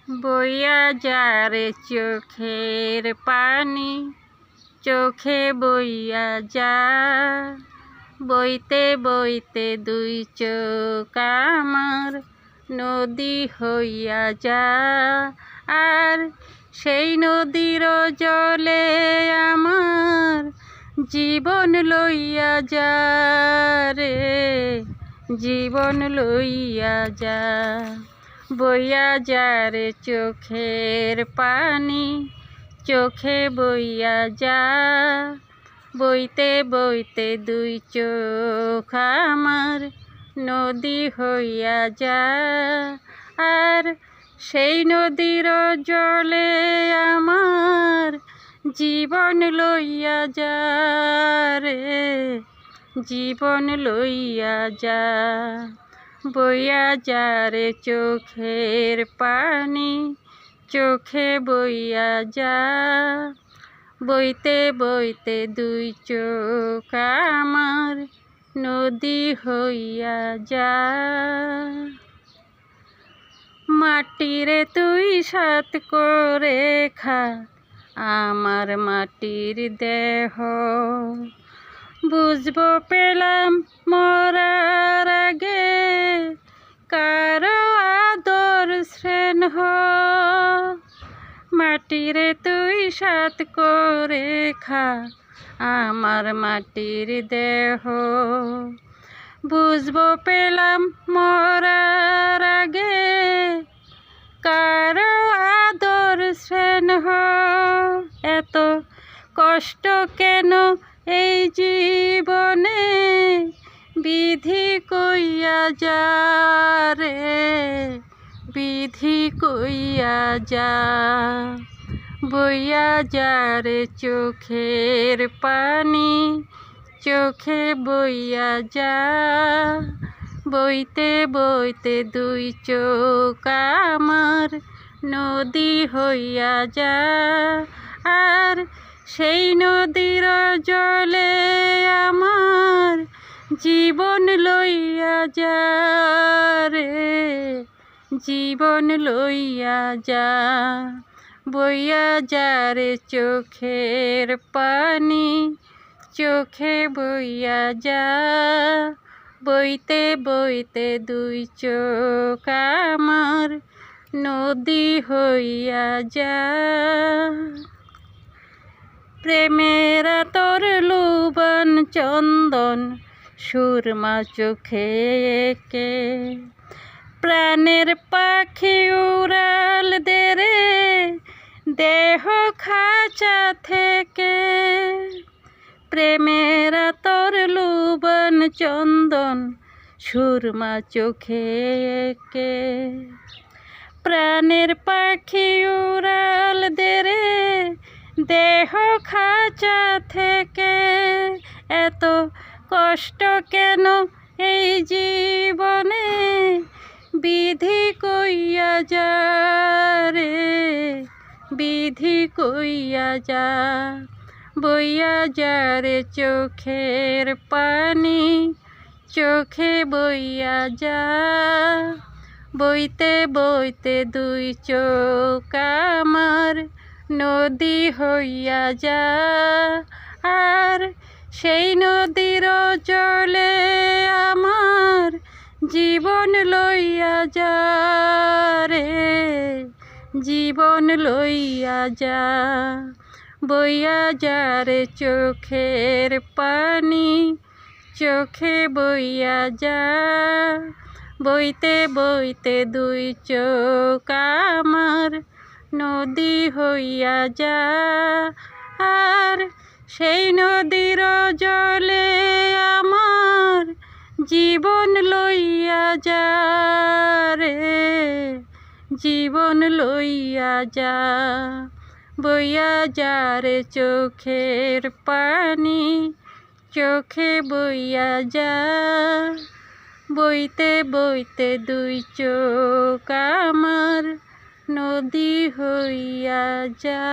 বইয়া যারে চোখের পানি, চোখে বইয়া যা। বইতে বইতে দুই চোখ আমার নদী হইয়া যা। আর সেই নদীর জলে আমার জীবন লইয়া যা রে, জীবন লইয়া যা। বইয়া যারে চোখের পানি, চোখে বইয়া যা। বইতে বইতে দুই চোখ আমার নদী হইয়া যা। আর সেই নদীর জলে আমার জীবন লইয়া যা রে, জীবন লইয়া যা। বইয়া যারে চোখের পানি, চোখে বইয়া যা। বইতে বইতে দুই চোখ আমার নদী হইয়া যা। মাটিরে তুই সাত করে খা আমার মাটির দেহ, বুঝবো পেলাম মরার আগে কারো আদর স্নেহ। মাটিরে তুই সাত করে খা আমার মাটির দেহ, বুঝবো পেলাম মরার আগে কারো আদর স্নেহ। এত কষ্ট কেন এই জীবনে বিধি কইয়া যা রে, বিধি কইয়া যা। বইয়া যারে চোখের পানি, চোখে বইয়া যা। বইতে বইতে দুই চোখ আমার নদী হইয়া যা। আর সেই নদীর জলে আমার জীবন লইয়া যা রে, জীবন লইয়া যা। বইয়া যারে চোখের পানি, চোখে বইয়া যা। বইতে বইতে দুই চোখ আমার নদী হইয়া যা। প্রেমের তোর লুবন চন্দন সুরমা চোখে এঁকে, প্রাণের পাখি উড়াল দে রে দেহ খাঁচা থেকে। প্রেমের তোর লুবন চন্দন সুরমা চোখে এঁকে, প্রাণের পাখি উড়াল দে রে দেহ খাঁচা থেকে। এত কষ্ট কেন এই জীবনে বিধি কইয়া যা রে, বিধি কইয়া যা। বইয়া যারে চোখের পানি, চোখে বইয়া যা। বইতে বইতে দুই চোখ আমার নদী হইয়া যা। আর সেই নদীর জলে আমার জীবন লইয়া যা রে, জীবন লইয়া যা। বইয়া যারে চোখের পানি, চোখে বইয়া যা। বইতে বইতে দুই চোখ আমার নদী হইয়া যা। আর সেই নদীর জলে আমার জীবন লইয়া যা রে, জীবন লইয়া যা। বইয়া যারে চোখের পানি, চোখে বইয়া যা। বইতে বইতে দুই চোখ আমার নদী হইয়া যা।